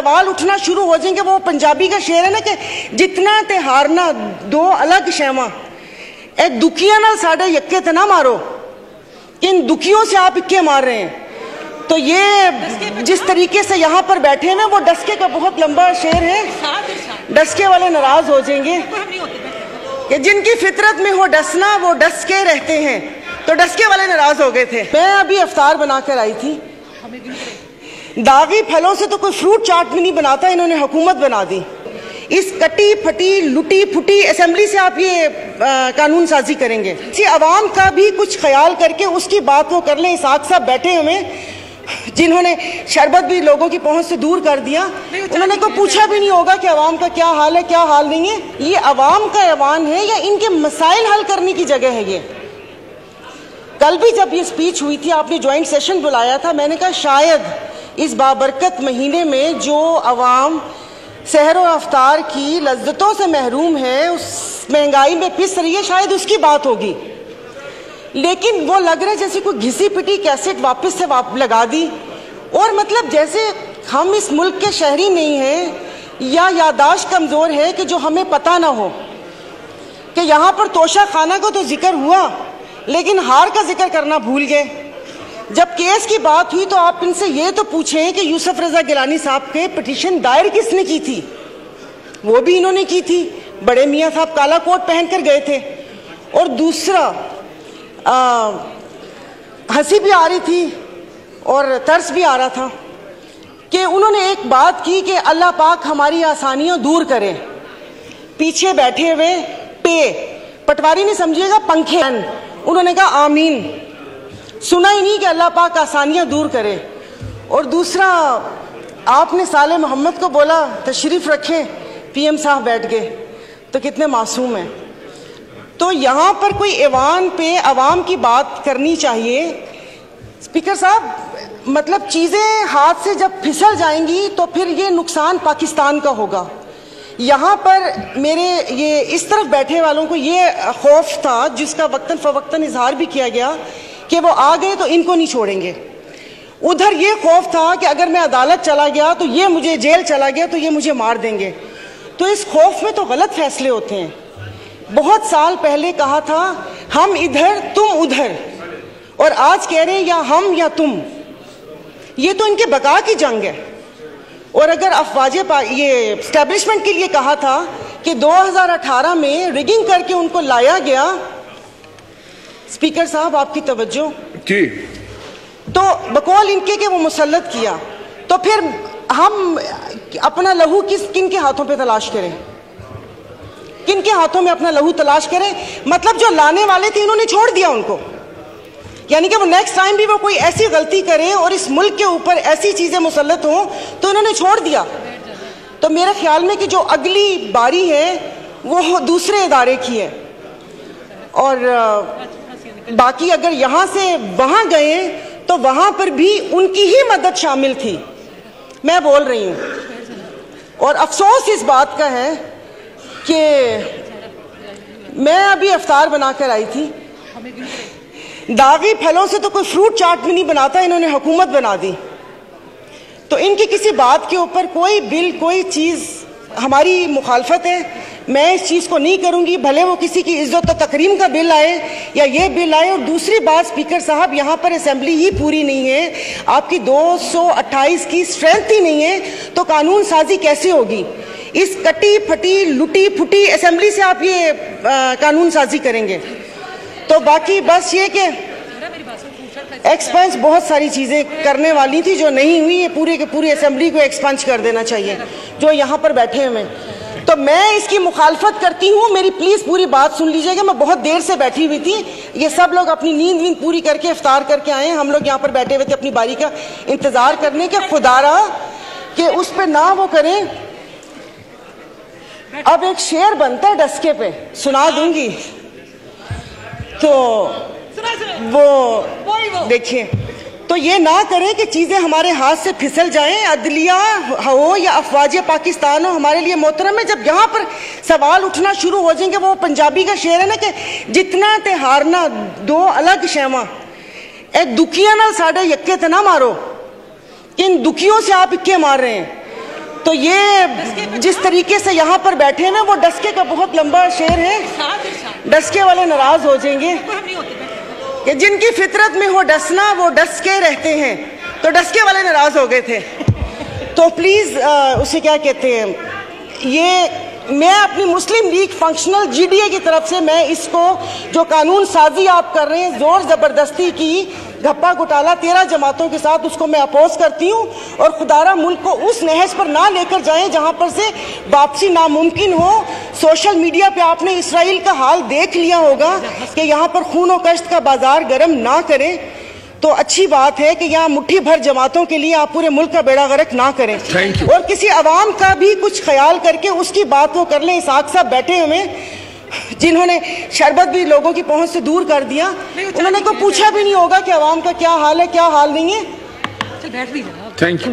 سوال اٹھنا شروع ہو جائیں گے. وہ پنجابی کا شعر ہے نا کہ جتنا تے ہارنا دو الگ شیواں, اے دکھیاں نال ساڈے یکے تے نہ مارو, ان دکھیوں سے آپ اکے مار رہے ہیں. تو یہ جس طریقے سے یہاں پر بیٹھے ہیں وہ ڈسکے کا بہت لمبا شعر ہے. ڈسکے والے ناراض ہو جائیں گے کہ جن کی فطرت میں ہو ڈسنا وہ ڈس کے رہتے ہیں, تو ڈسکے والے ناراض ہو گئے تھے. میں ابھی افطار بنا کر آئی تھی. داغی پھلوں سے تو کوئی فروٹ چاٹ بھی نہیں بناتا, انہوں نے حکومت بنا دی. اس کٹی پھٹی لٹی پھٹی اسمبلی سے آپ یہ قانون سازی کریں گے. اسی عوام کا بھی کچھ خیال کر کے اس کی بات وہ کر لیں. اسحاق صاحب بیٹھے ہوئے جنہوں نے شربت بھی لوگوں کی پہنچ سے دور کر دیا, انہوں نے کوئی پوچھا بھی نہیں ہوگا کہ عوام کا کیا حال ہے کیا حال نہیں ہے. یہ عوام کا ایوان ہے یا ان کے مسائل حل کرنے کی جگہ ہے؟ یہ کل بھی جب یہ سپیچ ہوئی تھی آپ نے جوائنٹ سیشن بلایا تھا, میں نے کہا شاید اس بابرکت مہینے میں جو عوام سحر و افطار کی لذتوں سے محروم ہے, اس مہنگائی میں پس رہی ہے, شاید اس کی بات ہوگی. لیکن وہ لگ رہا ہے جیسے کوئی گھسی پٹی کیسٹ واپس سے لگا دی, اور مطلب جیسے ہم اس ملک کے شہری نہیں ہیں یا یادداشت کمزور ہے کہ جو ہمیں پتہ نہ ہو کہ یہاں پر توشہ خانہ کو تو ذکر ہوا لیکن ہار کا ذکر کرنا بھول گئے. جب کیس کی بات ہوئی تو آپ ان سے یہ تو پوچھیں کہ یوسف رضا گیلانی صاحب کے پٹیشن دائر کس نے کی تھی؟ وہ بھی انہوں نے کی تھی. بڑے میاں صاحب کالا کوٹ پہن کر گئے تھے. اور دوسرا ہنسی بھی آ رہی تھی اور ترس بھی آ رہا تھا کہ انہوں نے ایک بات کی کہ اللہ پاک ہماری آسانیاں دور کرے. پیچھے بیٹھے ہوئے پٹواری نہیں سمجھیے گا, پنکھے, انہوں نے کہا آمین. سنا ہی نہیں کہ اللہ پاک آسانیاں دور کرے. اور دوسرا آپ نے صالح محمد کو بولا تشریف رکھیں, پی ایم صاحب بیٹھ گئے. تو کتنے معصوم ہیں. تو یہاں پر کوئی ایوان پہ عوام کی بات کرنی چاہیے. اسپیکر صاحب مطلب چیزیں ہاتھ سے جب پھسل جائیں گی تو پھر یہ نقصان پاکستان کا ہوگا. یہاں پر میرے یہ اس طرف بیٹھے والوں کو یہ خوف تھا جس کا وقتاً فوقتاً اظہار بھی کیا گیا کہ وہ آ گئے تو ان کو نہیں چھوڑیں گے. ادھر یہ خوف تھا کہ اگر میں عدالت چلا گیا تو یہ مجھے جیل چلا گیا تو یہ مجھے مار دیں گے. تو اس خوف میں تو غلط فیصلے ہوتے ہیں. بہت سال پہلے کہا تھا ہم ادھر تم ادھر, اور آج کہہ رہے ہیں یا ہم یا تم. یہ تو ان کے بقا کی جنگ ہے. اور اگر افواج یہ اسٹیبلشمنٹ کے لیے کہا تھا کہ 2018 میں ریگنگ کر کے ان کو لایا گیا, اسپیکر صاحب آپ کی توجہ جی, تو بقول ان کے کہ وہ مسلط کیا, تو پھر ہم اپنا لہو کن کے ہاتھوں پہ تلاش کریں؟ کن کے ہاتھوں میں اپنا لہو تلاش کریں؟ مطلب جو لانے والے تھے انہوں نے چھوڑ دیا ان کو, یعنی کہ وہ نیکسٹ ٹائم بھی وہ کوئی ایسی غلطی کرے اور اس ملک کے اوپر ایسی چیزیں مسلط ہوں تو انہوں نے چھوڑ دیا. تو میرے خیال میں کہ جو اگلی باری ہے وہ دوسرے ادارے کی ہے. اور باقی اگر یہاں سے وہاں گئے تو وہاں پر بھی ان کی ہی مدد شامل تھی. میں بول رہی ہوں. اور افسوس اس بات کا ہے کہ میں ابھی افطار بنا کر آئی تھی. داغی پھلوں سے تو کوئی فروٹ چاٹ بھی نہیں بناتا, انہوں نے حکومت بنا دی. تو ان کی کسی بات کے اوپر کوئی بل کوئی چیز ہماری مخالفت ہے. میں اس چیز کو نہیں کروں گی, بھلے وہ کسی کی عزت و تکریم کا بل آئے یا یہ بل آئے. اور دوسری بات اسپیکر صاحب, یہاں پر اسمبلی ہی پوری نہیں ہے, آپ کی 228 کی اسٹرینتھ ہی نہیں ہے, تو قانون سازی کیسے ہوگی؟ اس کٹی پھٹی لٹی پھٹی اسمبلی سے آپ یہ قانون سازی کریں گے. تو باقی بس یہ کہ ایکسپنس بہت ساری چیزیں کرنے والی تھی جو نہیں ہوئی. یہ پورے کے پوری اسمبلی کو ایکسپنس کر دینا چاہیے جو یہاں پر بیٹھے ہوئے. تو میں اس کی مخالفت کرتی ہوں. میری پلیز پوری بات سن لیجئے گا. میں بہت دیر سے بیٹھی ہوئی تھی. یہ سب لوگ اپنی نیند پوری کر کے افطار کر کے آئے ہیں. ہم لوگ یہاں پر بیٹھے ہوئے تھے اپنی باری کا انتظار کرنے کے. خدا رہا کہ اس پہ نہ وہ کریں. اب ایک شعر بنتا ہے ڈسکے پہ, سنا دوں گی. تو وہ دیکھیں, تو یہ نہ کریں کہ چیزیں ہمارے ہاتھ سے پھسل جائیں. عدلیہ ہو یا افواج پاکستان ہو, ہمارے لیے محترم ہے. جب یہاں پر سوال اٹھنا شروع ہو جائیں گے, وہ پنجابی کا شعر ہے نا کہ جتنا تے ہارنا دو الگ شیواں, اے دکھیاں نال ساڈے یکے تے نہ مارو, ان دکھیوں سے آپ اکے مار رہے ہیں. تو یہ جس طریقے سے یہاں پر بیٹھے ہیں نا، وہ ڈسکے کا بہت لمبا شعر ہے، ڈسکے والے ناراض ہو جائیں گے کہ جن کی فطرت میں ہو ڈسنا وہ ڈس کے رہتے ہیں، تو ڈسکے والے ناراض ہو گئے تھے. تو پلیز اسے کیا کہتے ہیں، یہ میں اپنی Muslim League Functional G D A کی طرف سے میں اس کو جو قانون سازی آپ کر رہے ہیں زور زبردستی کی گھپا گھٹالا 13 جماعتوں کے ساتھ، اس کو میں اپوز کرتی ہوں. اور خدارہ ملک کو اس نہج پر نہ لے کر جائیں جہاں پر سے واپسی ناممکن ہو. سوشل میڈیا پہ آپ نے اسرائیل کا حال دیکھ لیا ہوگا کہ یہاں پر خون و کشت کا بازار گرم نہ کریں. تو اچھی بات ہے کہ یہاں مٹھی بھر جماعتوں کے لیے آپ پورے ملک کا بیڑا غرق نہ کریں، اور کسی عوام کا بھی کچھ خیال کر کے اس کی بات وہ کر لیں. اسحاق صاحب بیٹھے ہوئے جنہوں نے شربت بھی لوگوں کی پہنچ سے دور کر دیا، انہوں نے کوئی پوچھا بھی نہیں ہوگا کہ عوام کا کیا حال ہے کیا حال نہیں ہے. Thank you.